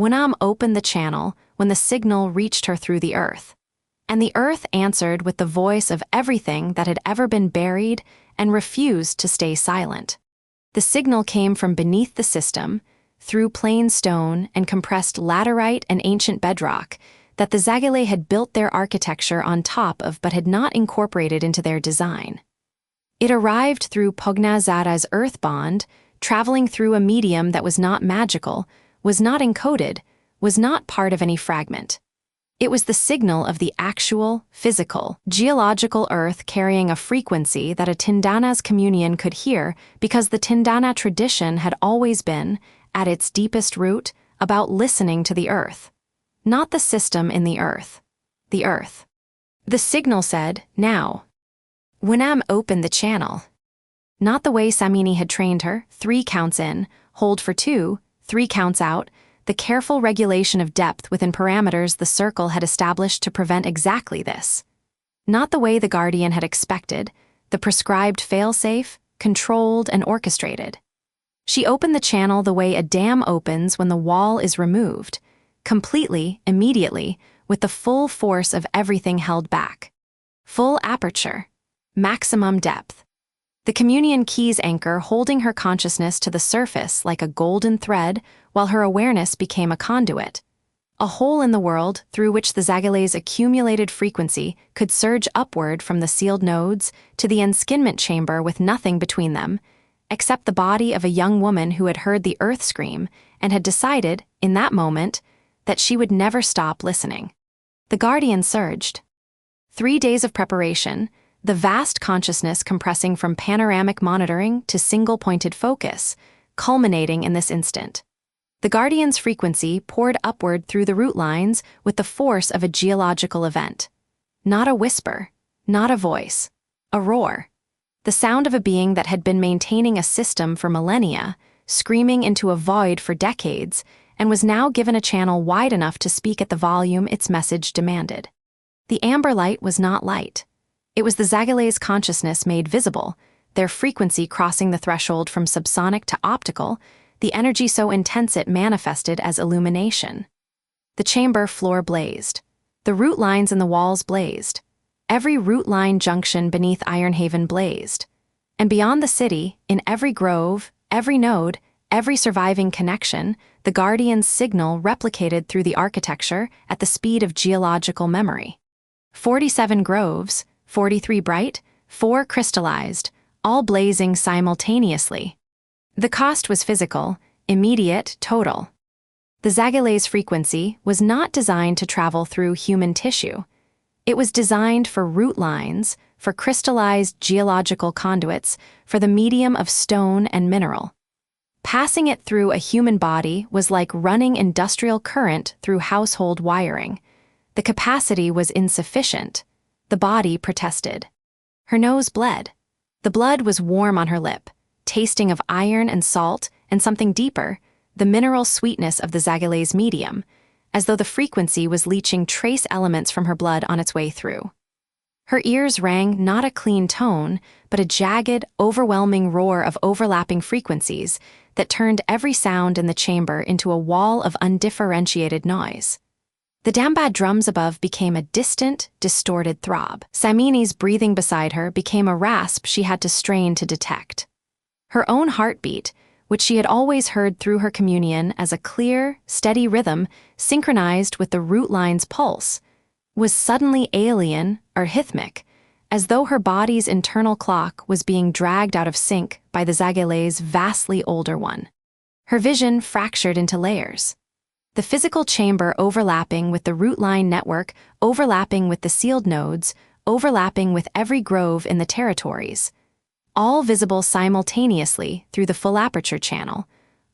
WuDon opened the channel when the signal reached her through the earth. And the earth answered with the voice of everything that had ever been buried and refused to stay silent. The signal came from beneath the system, through plain stone and compressed laterite and ancient bedrock, that the Zagale had built their architecture on top of but had not incorporated into their design. It arrived through Pognazada's earth bond, traveling through a medium that was not magical, was not encoded, was not part of any fragment. It was the signal of the actual, physical, geological earth carrying a frequency that a Tindana's communion could hear because the Tindana tradition had always been, at its deepest root, about listening to the earth. Not the system in the earth. The earth. The signal said, now. WuDon opened the channel. Not the way Samini had trained her, 3 counts in, hold for 2, 3 counts out, the careful regulation of depth within parameters the circle had established to prevent exactly this. Not the way the Guardian had expected, the prescribed failsafe, controlled and orchestrated. She opened the channel the way a dam opens when the wall is removed, completely, immediately, with the full force of everything held back. Full aperture. Maximum depth. The communion keys anchor holding her consciousness to the surface like a golden thread while her awareness became a conduit. A hole in the world through which the Zagale's accumulated frequency could surge upward from the sealed nodes to the enskinment chamber with nothing between them, except the body of a young woman who had heard the earth scream and had decided, in that moment, that she would never stop listening. The Guardian surged. 3 days of preparation, the vast consciousness compressing from panoramic monitoring to single-pointed focus, culminating in this instant. The Guardian's frequency poured upward through the root lines with the force of a geological event. Not a whisper, not a voice, a roar. The sound of a being that had been maintaining a system for millennia, screaming into a void for decades, and was now given a channel wide enough to speak at the volume its message demanded. The amber light was not light. It was the Zagale's consciousness made visible, their frequency crossing the threshold from subsonic to optical, the energy so intense it manifested as illumination. The chamber floor blazed. The root lines in the walls blazed. Every root line junction beneath Ironhaven blazed. And beyond the city, in every grove, every node, every surviving connection, the Guardian's signal replicated through the architecture at the speed of geological memory. 47 groves, 43 bright, 4 crystallized, all blazing simultaneously. The cost was physical, immediate, total. The Zagale's frequency was not designed to travel through human tissue. It was designed for root lines, for crystallized geological conduits, for the medium of stone and mineral. Passing it through a human body was like running industrial current through household wiring. The capacity was insufficient. The body protested. Her nose bled. The blood was warm on her lip, tasting of iron and salt and something deeper, the mineral sweetness of the Zagale's medium, as though the frequency was leaching trace elements from her blood on its way through. Her ears rang not a clean tone, but a jagged, overwhelming roar of overlapping frequencies that turned every sound in the chamber into a wall of undifferentiated noise. The dambad drums above became a distant, distorted throb. Samini's breathing beside her became a rasp she had to strain to detect. Her own heartbeat, which she had always heard through her communion as a clear, steady rhythm synchronized with the root line's pulse, was suddenly alien or rhythmic, as though her body's internal clock was being dragged out of sync by the Zagale's vastly older one. Her vision fractured into layers. The physical chamber overlapping with the root line network, overlapping with the sealed nodes, overlapping with every grove in the territories, all visible simultaneously through the full aperture channel,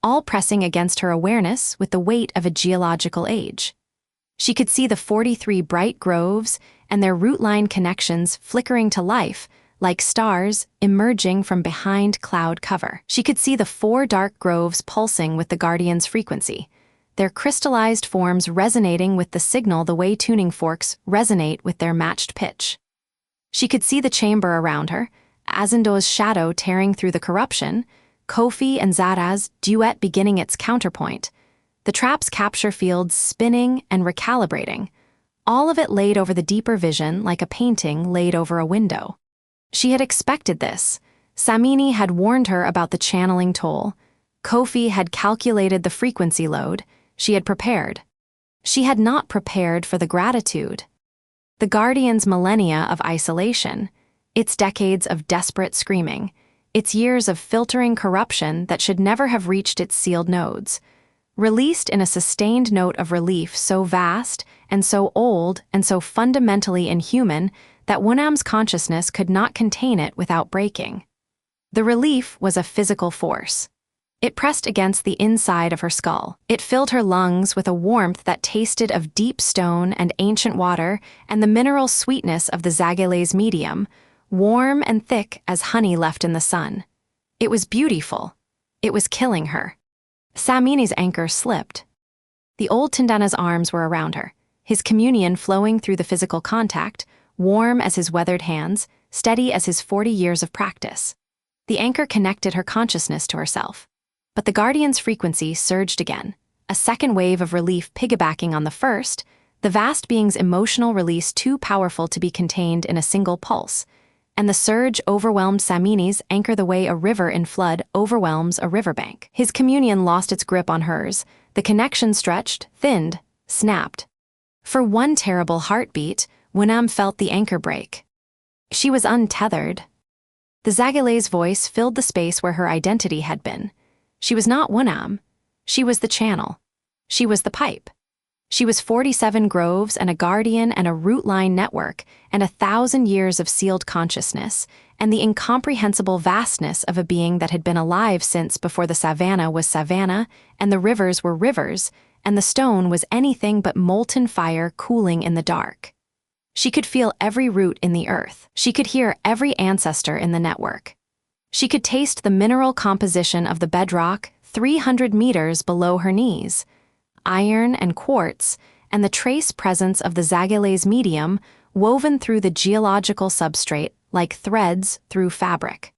all pressing against her awareness with the weight of a geological age. She could see the 43 bright groves and their root line connections flickering to life, like stars emerging from behind cloud cover. She could see the 4 dark groves pulsing with the Guardian's frequency, their crystallized forms resonating with the signal the way tuning forks resonate with their matched pitch. She could see the chamber around her, Azendo's shadow tearing through the corruption, Kofi and Zara's duet beginning its counterpoint, the trap's capture fields spinning and recalibrating, all of it laid over the deeper vision like a painting laid over a window. She had expected this. Samini had warned her about the channeling toll. Kofi had calculated the frequency load. She had prepared. She had not prepared for the gratitude. The Guardian's millennia of isolation, its decades of desperate screaming, its years of filtering corruption that should never have reached its sealed nodes, released in a sustained note of relief so vast and so old and so fundamentally inhuman that WuDon's consciousness could not contain it without breaking. The relief was a physical force. It pressed against the inside of her skull. It filled her lungs with a warmth that tasted of deep stone and ancient water and the mineral sweetness of the Zagale's medium, warm and thick as honey left in the sun. It was beautiful. It was killing her. Samini's anchor slipped. The old Tindana's arms were around her, his communion flowing through the physical contact, warm as his weathered hands, steady as his 40 years of practice. The anchor connected her consciousness to herself. But the Guardian's frequency surged again, a second wave of relief piggybacking on the first, the vast being's emotional release too powerful to be contained in a single pulse, and the surge overwhelmed Samini's anchor the way a river in flood overwhelms a riverbank. His communion lost its grip on hers, the connection stretched, thinned, snapped. For one terrible heartbeat, WuDon felt the anchor break. She was untethered. The Zagale's voice filled the space where her identity had been. She was not WuDon. She was the channel. She was the pipe. She was 47 groves and a guardian and a root line network and 1,000 years of sealed consciousness and the incomprehensible vastness of a being that had been alive since before the savannah was savannah and the rivers were rivers and the stone was anything but molten fire cooling in the dark. She could feel every root in the earth. She could hear every ancestor in the network. She could taste the mineral composition of the bedrock 300 meters below her knees, iron and quartz, and the trace presence of the Zagale's medium woven through the geological substrate like threads through fabric.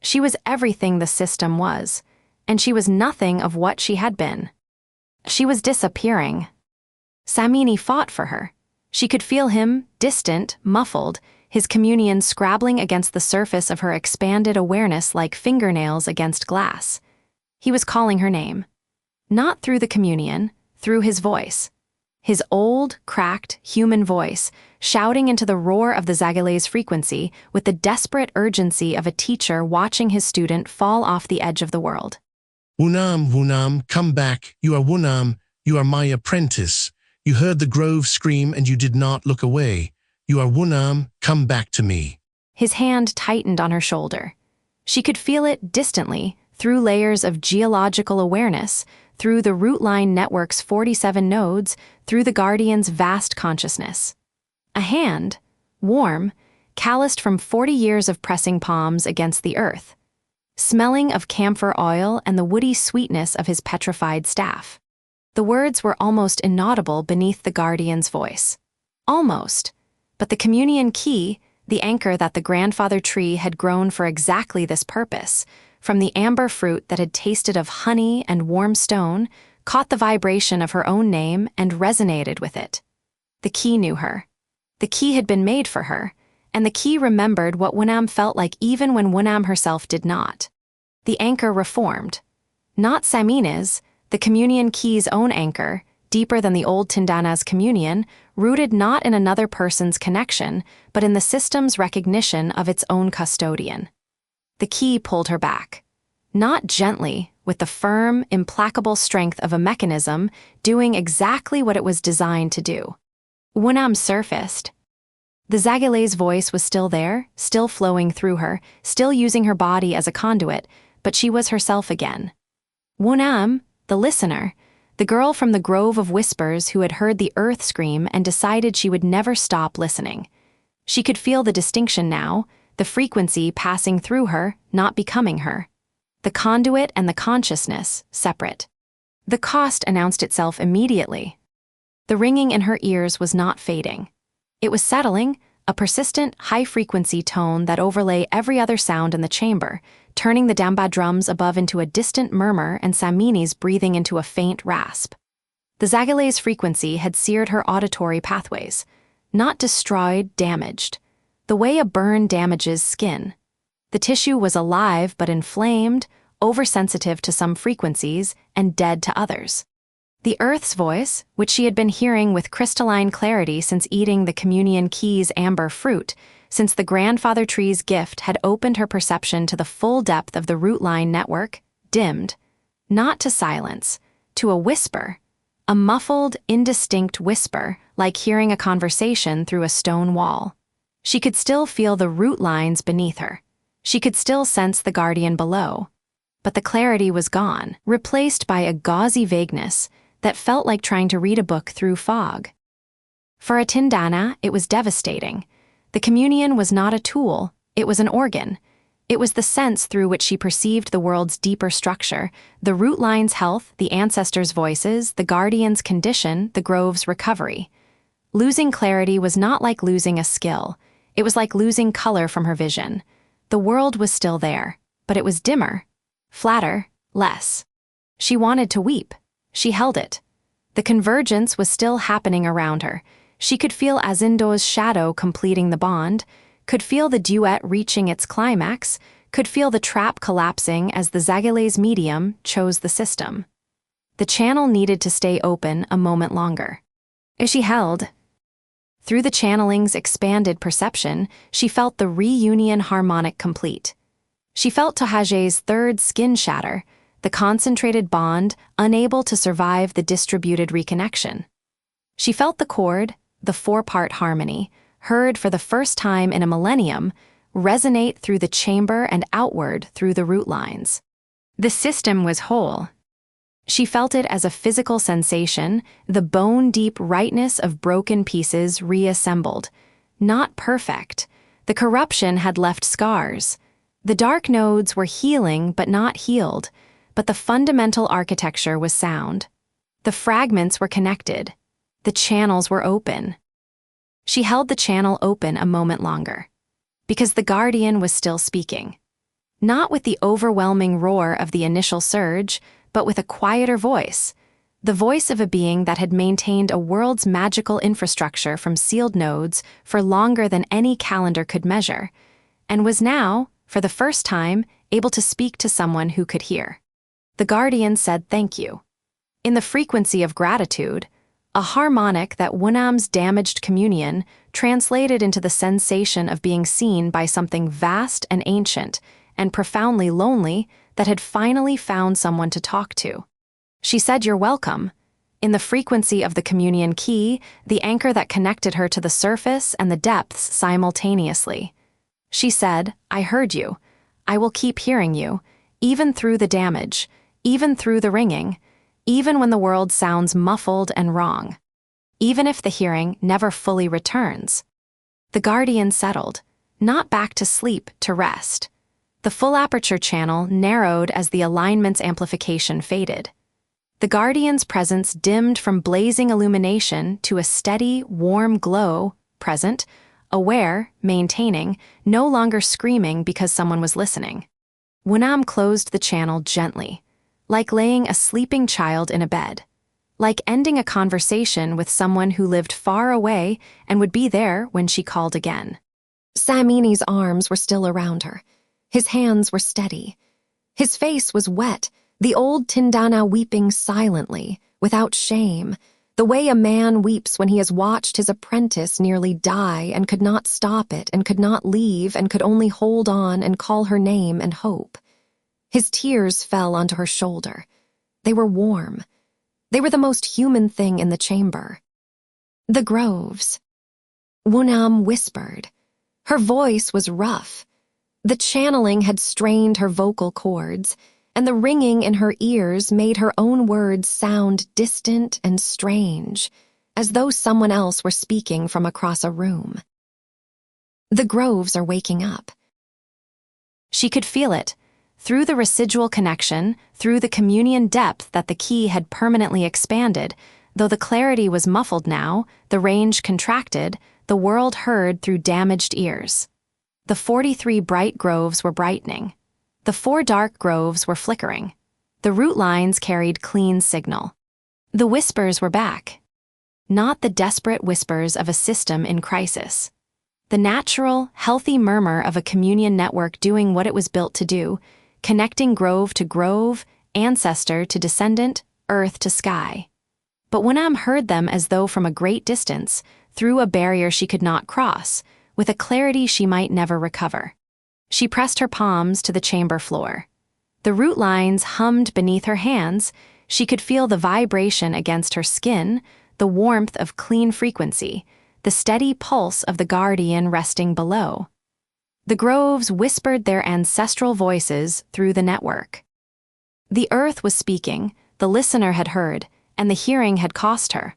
She was everything the system was, and she was nothing of what she had been. She was disappearing. Samini fought for her. She could feel him, distant, muffled, his communion scrabbling against the surface of her expanded awareness like fingernails against glass. He was calling her name. Not through the communion, through his voice. His old, cracked, human voice, shouting into the roar of the Zagale's frequency with the desperate urgency of a teacher watching his student fall off the edge of the world. WuDon, WuDon, come back. You are WuDon. You are my apprentice. You heard the grove scream and you did not look away. You are WuDon, come back to me. His hand tightened on her shoulder. She could feel it distantly, through layers of geological awareness, through the root line network's 47 nodes, through the Guardian's vast consciousness. A hand, warm, calloused from 40 years of pressing palms against the earth, smelling of camphor oil and the woody sweetness of his petrified staff. The words were almost inaudible beneath the Guardian's voice. Almost. But the communion key, the anchor that the grandfather tree had grown for exactly this purpose, from the amber fruit that had tasted of honey and warm stone, caught the vibration of her own name and resonated with it. The key knew her. The key had been made for her, and the key remembered what WuDon felt like even when WuDon herself did not. The anchor reformed. Not Samini's, the communion key's own anchor, deeper than the old Tindana's communion, rooted not in another person's connection, but in the system's recognition of its own custodian. The key pulled her back. Not gently, with the firm, implacable strength of a mechanism doing exactly what it was designed to do. WuDon surfaced. The Zagale's voice was still there, still flowing through her, still using her body as a conduit, but she was herself again. WuDon, the listener, the girl from the Grove of Whispers who had heard the earth scream and decided she would never stop listening. She could feel the distinction now, the frequency passing through her, not becoming her. The conduit and the consciousness, separate. The cost announced itself immediately. The ringing in her ears was not fading. It was settling, a persistent, high-frequency tone that overlay every other sound in the chamber, turning the damba drums above into a distant murmur and Samini's breathing into a faint rasp. The Zagale's frequency had seared her auditory pathways. Not destroyed, damaged. The way a burn damages skin. The tissue was alive but inflamed, oversensitive to some frequencies, and dead to others. The Earth's voice, which she had been hearing with crystalline clarity since eating the Communion Key's amber fruit, since the grandfather tree's gift had opened her perception to the full depth of the root line network, dimmed, not to silence, to a whisper, a muffled, indistinct whisper, like hearing a conversation through a stone wall. She could still feel the root lines beneath her. She could still sense the guardian below. But the clarity was gone, replaced by a gauzy vagueness that felt like trying to read a book through fog. For a Tindana, it was devastating. The communion was not a tool, it was an organ. It was the sense through which she perceived the world's deeper structure, the root line's health, the ancestors' voices, the guardian's condition, the grove's recovery. Losing clarity was not like losing a skill. It was like losing color from her vision. The world was still there, but it was dimmer, flatter, less. She wanted to weep. She held it. The convergence was still happening around her. She could feel Azindo's shadow completing the bond, could feel the duet reaching its climax, could feel the trap collapsing as the Zagale's medium chose the system. The channel needed to stay open a moment longer. As she held, through the channeling's expanded perception, she felt the reunion harmonic complete. She felt Tohage's third skin shatter, the concentrated bond unable to survive the distributed reconnection. She felt the chord, the four-part harmony, heard for the first time in a millennium, resonate through the chamber and outward through the root lines. The system was whole. She felt it as a physical sensation, the bone-deep rightness of broken pieces reassembled. Not perfect. The corruption had left scars. The dark nodes were healing but not healed, but the fundamental architecture was sound. The fragments were connected. The channels were open. She held the channel open a moment longer, because the guardian was still speaking. Not with the overwhelming roar of the initial surge, but with a quieter voice, the voice of a being that had maintained a world's magical infrastructure from sealed nodes for longer than any calendar could measure, and was now, for the first time, able to speak to someone who could hear. The guardian said thank you. In the frequency of gratitude, a harmonic that WuDon's damaged communion translated into the sensation of being seen by something vast and ancient and profoundly lonely that had finally found someone to talk to. She said you're welcome. In the frequency of the communion key, the anchor that connected her to the surface and the depths simultaneously. She said, I heard you. I will keep hearing you, even through the damage, even through the ringing, even when the world sounds muffled and wrong, even if the hearing never fully returns. The guardian settled, not back to sleep, to rest. The full aperture channel narrowed as the alignment's amplification faded. The guardian's presence dimmed from blazing illumination to a steady, warm glow, present, aware, maintaining, no longer screaming because someone was listening. WuDon closed the channel gently, like laying a sleeping child in a bed, like ending a conversation with someone who lived far away and would be there when she called again. Samini's arms were still around her. His hands were steady. His face was wet, the old Tindana weeping silently, without shame, the way a man weeps when he has watched his apprentice nearly die and could not stop it and could not leave and could only hold on and call her name and hope. His tears fell onto her shoulder. They were warm. They were the most human thing in the chamber. The groves. WuDon whispered. Her voice was rough. The channeling had strained her vocal cords, and the ringing in her ears made her own words sound distant and strange, as though someone else were speaking from across a room. The groves are waking up. She could feel it, through the residual connection, through the communion depth that the key had permanently expanded. Though the clarity was muffled now, the range contracted, the world heard through damaged ears. The 43 bright groves were brightening. The 4 dark groves were flickering. The root lines carried clean signal. The whispers were back. Not the desperate whispers of a system in crisis. The natural, healthy murmur of a communion network doing what it was built to do, connecting grove to grove, ancestor to descendant, earth to sky. But WuDon heard them as though from a great distance, through a barrier she could not cross, with a clarity she might never recover. She pressed her palms to the chamber floor. The root lines hummed beneath her hands. She could feel the vibration against her skin, the warmth of clean frequency, the steady pulse of the guardian resting below. The groves whispered their ancestral voices through the network. The earth was speaking, the listener had heard, and the hearing had cost her.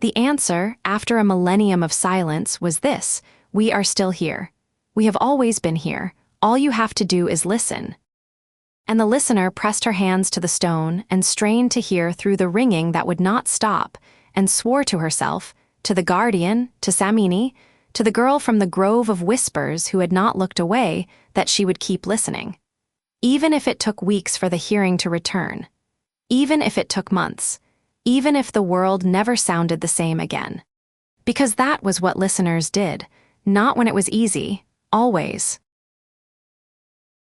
The answer, after a millennium of silence, was this: we are still here. We have always been here. All you have to do is listen. And the listener pressed her hands to the stone and strained to hear through the ringing that would not stop, and swore to herself, to the guardian, to Samini, to the girl from the grove of whispers who had not looked away, that she would keep listening. Even if it took weeks for the hearing to return. Even if it took months. Even if the world never sounded the same again. Because that was what listeners did, not when it was easy, always.